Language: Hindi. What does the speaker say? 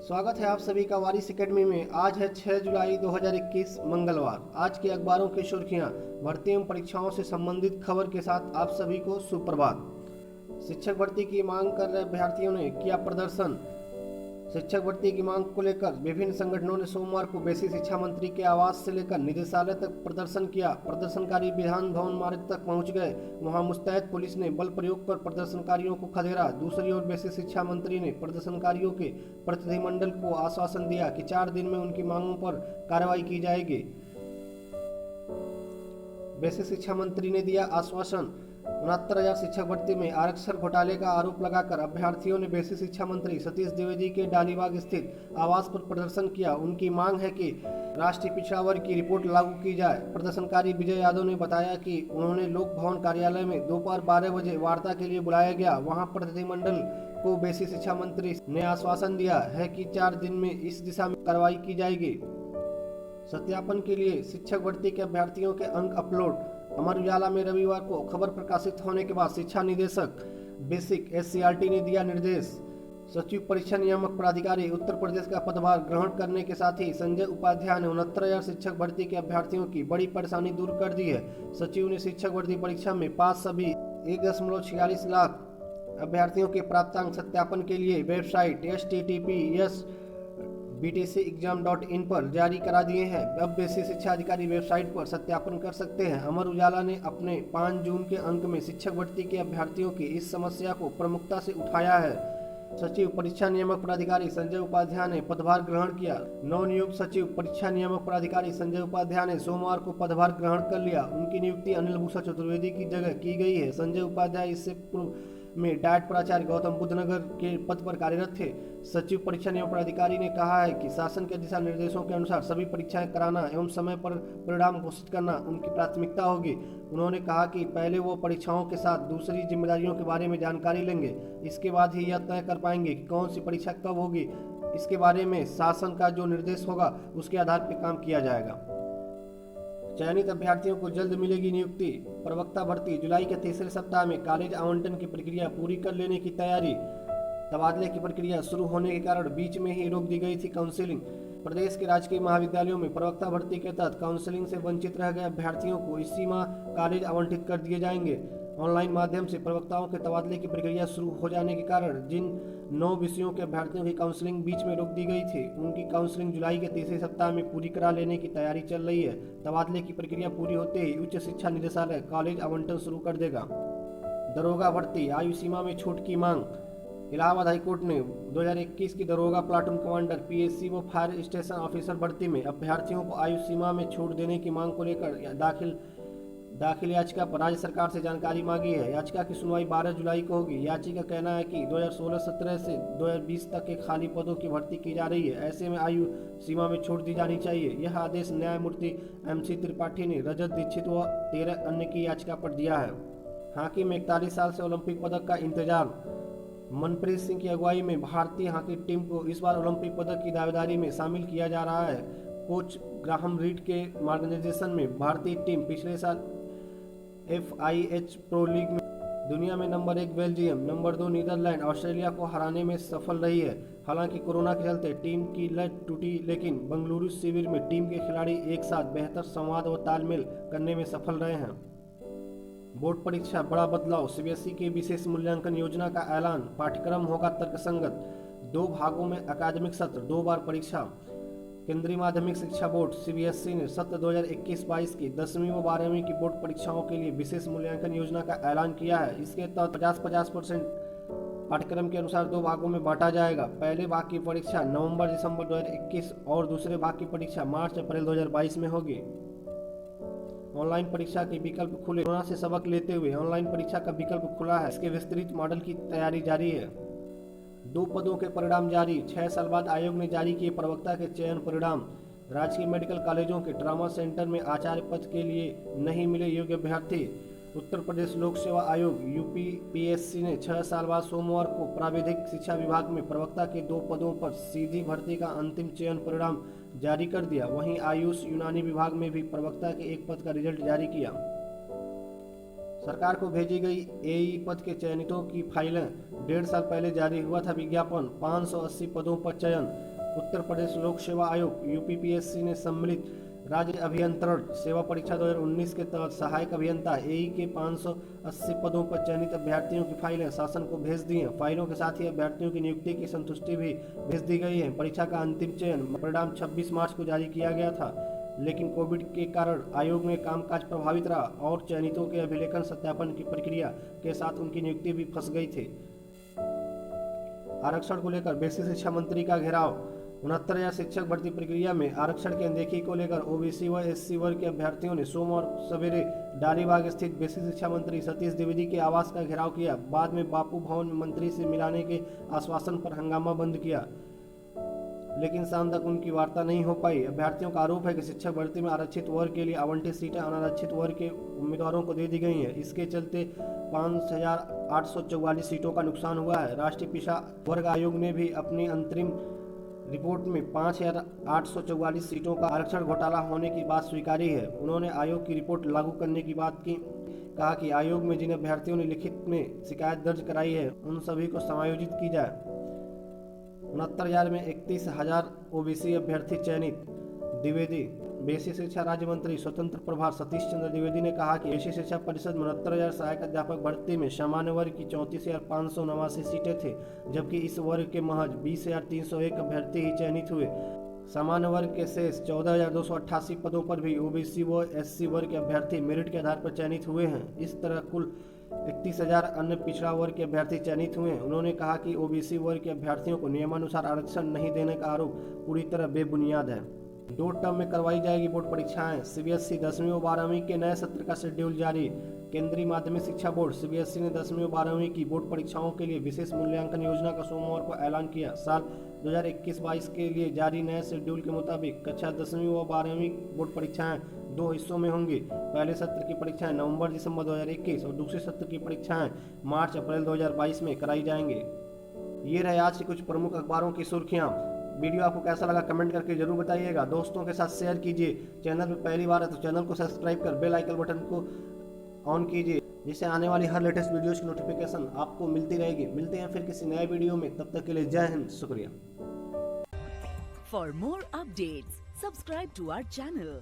स्वागत है आप सभी का वारिस एकेडमी में। आज है 6 जुलाई 2021 मंगलवार। आज के अखबारों की सुर्खियां, भर्ती एवं परीक्षाओं से संबंधित खबर के साथ आप सभी को सुप्रभात। शिक्षक भर्ती की मांग कर रहे अभ्यर्थियों ने किया प्रदर्शन। शिक्षक भर्ती की मांग को लेकर विभिन्न संगठनों ने सोमवार को बेसिक शिक्षा मंत्री के आवास से लेकर निदेशालय तक प्रदर्शन किया। प्रदर्शनकारी विधान भवन मार्ग तक पहुंच गए। वहां मुस्तैद पुलिस ने बल प्रयोग कर प्रदर्शनकारियों को खदेड़ा। दूसरी ओर बेसिक शिक्षा मंत्री ने प्रदर्शनकारियों के प्रतिनिधिमंडल को आश्वासन दिया कि 4 दिन में उनकी मांगों पर कार्रवाई की जाएगी। बेसिक शिक्षा मंत्री ने दिया आश्वासन। 69,000 शिक्षक भर्ती में आरक्षण घोटाले का आरोप लगाकर अभ्यर्थियों ने बेसिक शिक्षा मंत्री सतीश द्विवेदी के डालीबाग स्थित आवास पर प्रदर्शन किया। उनकी मांग है कि राष्ट्रीय पिछड़ा वर्ग की रिपोर्ट लागू की जाए। प्रदर्शनकारी विजय यादव ने बताया कि उन्होंने लोक भवन कार्यालय में दोपहर 12 बजे वार्ता के लिए बुलाया गया। वहां प्रतिनिधिमंडल को बेसिक शिक्षा मंत्री ने आश्वासन दिया है कि 4 दिन में इस दिशा में कार्रवाई की जाएगी। सत्यापन के लिए शिक्षक भर्ती के अभ्यर्थियों के अंक अपलोड। अमर उजाला में रविवार को खबर प्रकाशित होने के बाद शिक्षा निदेशक बेसिक SCRT ने दिया निर्देश। सचिव परीक्षा नियामक प्राधिकारी उत्तर प्रदेश का पदभार ग्रहण करने के साथ ही संजय उपाध्याय ने 69,000 शिक्षक भर्ती के अभ्यर्थियों की बड़ी परेशानी दूर कर दी है। सचिव ने शिक्षक भर्ती परीक्षा में पास सभी 1.46 लाख अभ्यर्थियों के प्राप्तांक सत्यापन के लिए वेबसाइट https://btcexam.in पर जारी करा दिए हैं। अब बेसिक शिक्षा अधिकारी वेबसाइट पर सत्यापन कर सकते हैं। अमर उजाला ने अपने 5 जून के अंक में शिक्षक भर्ती के अभ्यर्थियों की इस समस्या को प्रमुखता से उठाया है। सचिव परीक्षा नियामक प्राधिकारी संजय उपाध्याय ने पदभार ग्रहण किया। नवनियुक्त सचिव परीक्षा नियामक प्राधिकारी संजय उपाध्याय ने सोमवार को पदभार ग्रहण कर लिया। उनकी नियुक्ति अनिल भूषण चतुर्वेदी की जगह की गई है। संजय उपाध्याय इससे पूर्व में डायट प्राचार्य गौतम बुद्ध नगर के पद पर कार्यरत थे। सचिव परीक्षा नियामक प्राधिकारी ने कहा है कि शासन के दिशा निर्देशों के अनुसार सभी परीक्षाएं कराना एवं समय पर परिणाम घोषित करना उनकी प्राथमिकता होगी। उन्होंने कहा कि पहले वो परीक्षाओं के साथ दूसरी जिम्मेदारियों के बारे में जानकारी लेंगे। इसके बाद ही यह तय कर पाएंगे कि कौन सी परीक्षा कब होगी। इसके बारे में शासन का जो निर्देश होगा उसके आधार पर काम किया जाएगा। चयनित अभ्यर्थियों को जल्द मिलेगी नियुक्ति। प्रवक्ता भर्ती जुलाई के तीसरे सप्ताह में कॉलेज आवंटन की प्रक्रिया पूरी कर लेने की तैयारी। तबादले की प्रक्रिया शुरू होने के कारण बीच में ही रोक दी गई थी काउंसिलिंग। प्रदेश के राजकीय महाविद्यालयों में प्रवक्ता भर्ती के तहत काउंसिलिंग से वंचित रह गए अभ्यर्थियों को इसी माह कॉलेज आवंटित कर दिए जाएंगे। ऑनलाइन माध्यम से प्रवक्ताओं के तबादले की प्रक्रिया शुरू हो जाने के कारण जिन 9 विषयों के अभ्यर्थियों की काउंसलिंग बीच में रोक दी गई थी, उनकी काउंसलिंग जुलाई के तीसरे सप्ताह में पूरी करा लेने की तैयारी चल रही है। तबादले की प्रक्रिया पूरी होते ही उच्च शिक्षा निदेशालय कॉलेज आवंटन शुरू कर देगा। दरोगा भर्ती आयु सीमा में छूट की मांग। इलाहाबाद हाईकोर्ट ने 2021 की दरोगा प्लाटून कमांडर PSC व फायर स्टेशन ऑफिसर भर्ती में अभ्यर्थियों को आयु सीमा में छूट देने की मांग को लेकर दाखिल याचिका पर राज्य सरकार से जानकारी मांगी है। याचिका की सुनवाई 12 जुलाई को होगी। याचिका का कहना है कि 2016-17 से 2020 तक के खाली पदों की भर्ती की जा रही है। ऐसे में आयु सीमा में छूट दी जानी चाहिए। यह आदेश न्यायमूर्ति MC त्रिपाठी ने रजत दीक्षित व 13 अन्य की याचिका पर दिया है। हॉकी में 41 साल से ओलंपिक पदक का इंतजार। मनप्रीत सिंह की अगुवाई में भारतीय हॉकी टीम को इस बार ओलंपिक पदक की दावेदारी में शामिल किया जा रहा है। कोच ग्राहम रीड के मार्गदर्शन में भारतीय टीम पिछले साल FIH प्रो लीग में दुनिया में number 1 Belgium, number 2 Netherlands, Australia को हराने में सफल रही है। हालांकि कोरोना के चलते टीम की लय टूटी, लेकिन बंगलुरु शिविर में टीम के खिलाड़ी एक साथ बेहतर संवाद और तालमेल करने में सफल रहे हैं। बोर्ड परीक्षा बड़ा बदलाव। CBSE की विशेष मूल्यांकन योजना का ऐलान। पाठ्यक्रम होगा तर्कसंगत। 2 भागों में अकादमिक सत्र, 2 बार परीक्षा। केंद्रीय माध्यमिक शिक्षा बोर्ड CBSE ने सत्र 2021-22 की 10वीं व 12वीं की बोर्ड परीक्षाओं के लिए विशेष मूल्यांकन योजना का ऐलान किया है। इसके तहत 50-50% पाठ्यक्रम के अनुसार 2 भागों में बांटा जाएगा। पहले भाग की परीक्षा नवंबर-दिसंबर 2021 और दूसरे भाग की परीक्षा मार्च-अप्रैल 2022 में होगी। ऑनलाइन परीक्षा के विकल्प खुले। कोरोना से सबक लेते हुए ऑनलाइन परीक्षा का विकल्प खुला है। इसके विस्तृत मॉडल की तैयारी जारी है। 2 पदों के परिणाम जारी। 6 साल बाद आयोग ने जारी किए प्रवक्ता के चयन परिणाम। राजकीय मेडिकल कॉलेजों के ट्रॉमा सेंटर में आचार्य पद के लिए नहीं मिले योग्य अभ्यर्थी। उत्तर प्रदेश लोक सेवा आयोग UPPSC ने 6 साल बाद सोमवार को प्राविधिक शिक्षा विभाग में प्रवक्ता के 2 पदों पर सीधी भर्ती का अंतिम चयन परिणाम जारी कर दिया। वहीं आयुष यूनानी विभाग में भी प्रवक्ता के 1 पद का रिजल्ट जारी किया। सरकार को भेजी गई AE पद के चयनितों की फाइलें। 1.5 साल पहले जारी हुआ था विज्ञापन। 580 पदों पर चयन। उत्तर प्रदेश लोक सेवा आयोग यूपीपीएससी ने सम्मिलित राज्य अभियंत्रण सेवा परीक्षा 2019 के तहत सहायक अभियंता एई के 580 पदों पर चयनित अभ्यर्थियों की फाइलें शासन को भेज दी हैं। फाइलों के साथ ही अभ्यर्थियों की नियुक्ति की संतुष्टि भी भेज दी गई है। परीक्षा का अंतिम चयन परिणाम 26 मार्च को जारी किया गया था, लेकिन कोविड के कारण आयोग में कामकाज प्रभावित रहा और चयनितों के अभिलेखन सत्यापन की प्रक्रिया के साथ उनकी नियुक्ति भी फंस गई थी। आरक्षण को लेकर बेसिक शिक्षा मंत्री का घेराव। 69,000 शिक्षक भर्ती प्रक्रिया में आरक्षण की अनदेखी को लेकर ओबीसी व एससी वर्ग के अभ्यर्थियों ने सोमवार सवेरे डालीबाग स्थित बेसिक शिक्षा मंत्री सतीश द्विवेदी के आवास का घेराव किया। बाद में बापू भवन मंत्री से मिलाने के आश्वासन पर हंगामा बंद किया, लेकिन शाम तक उनकी वार्ता नहीं हो पाई। अभ्यर्थियों का आरोप है कि शिक्षक भर्ती में आरक्षित वर्ग के लिए आवंटित सीटें अनारक्षित वर्ग के उम्मीदवारों को दे दी गई हैं। इसके चलते 5,844 सीटों का नुकसान हुआ है। राष्ट्रीय पिछड़ा वर्ग आयोग ने भी अपनी अंतरिम रिपोर्ट में 5,844 सीटों का आरक्षण घोटाला होने की बात स्वीकारी है। उन्होंने आयोग की रिपोर्ट लागू करने की बात की। कहा कि आयोग में जिन अभ्यर्थियों ने लिखित में शिकायत दर्ज कराई है उन सभी को समायोजित की जाए। 69,000 में 31,000 ओबीसी अभ्यर्थी चयनित। द्विवेदी। बेसिक शिक्षा राज्य मंत्री स्वतंत्र प्रभार सतीश चंद्र द्विवेदी ने कहा कि बेसिक शिक्षा परिषद में 69,000 सहायक अध्यापक भर्ती में सामान्य वर्ग की 34,589 सीटें थी, जबकि इस वर्ग के महज 20,301 अभ्यर्थी ही चयनित हुए। सामान्य वर्ग के शेष 14,288 पदों पर भी ओबीसी व एससी वर्ग के अभ्यर्थी मेरिट के आधार पर चयनित हुए हैं। इस तरह कुल 31,000 अन्य पिछड़ा वर्ग के अभ्यर्थी चयनित हुए हैं। उन्होंने कहा कि ओबीसी वर्ग के अभ्यर्थियों को नियमानुसार आरक्षण नहीं देने का आरोप पूरी तरह बेबुनियाद है। 2 टर्म में करवाई जाएगी बोर्ड परीक्षाएं। सीबीएसई 10वीं और 12वीं के नए सत्र का शेड्यूल जारी। केंद्रीय माध्यमिक शिक्षा बोर्ड सीबीएसई ने 10वीं और 12वीं की बोर्ड परीक्षाओं के लिए विशेष मूल्यांकन योजना का सोमवार को ऐलान किया। साल 2021-22 के लिए जारी नए शेड्यूल के मुताबिक कक्षा 10वीं और 12वीं बोर्ड परीक्षाएं 2 हिस्सों में होंगी। पहले सत्र की परीक्षाएं नवंबर-दिसंबर 2021 और दूसरे सत्र की परीक्षाएं मार्च-अप्रैल 2022 में कराई जाएंगी। ये रहे आज की कुछ प्रमुख अखबारों की सुर्खियां। वीडियो आपको कैसा लगा कमेंट करके जरूर बताइएगा। दोस्तों के साथ शेयर कीजिए। चैनल पर पहली बार है तो चैनल को सब्सक्राइब कर बेल आइकन बटन को ऑन कीजिए, जिससे आने वाली हर लेटेस्ट वीडियोज की नोटिफिकेशन आपको मिलती रहेगी। मिलते हैं फिर किसी नए वीडियो में, तब तक के लिए जय हिंद, शुक्रिया। For more updates subscribe to our channel.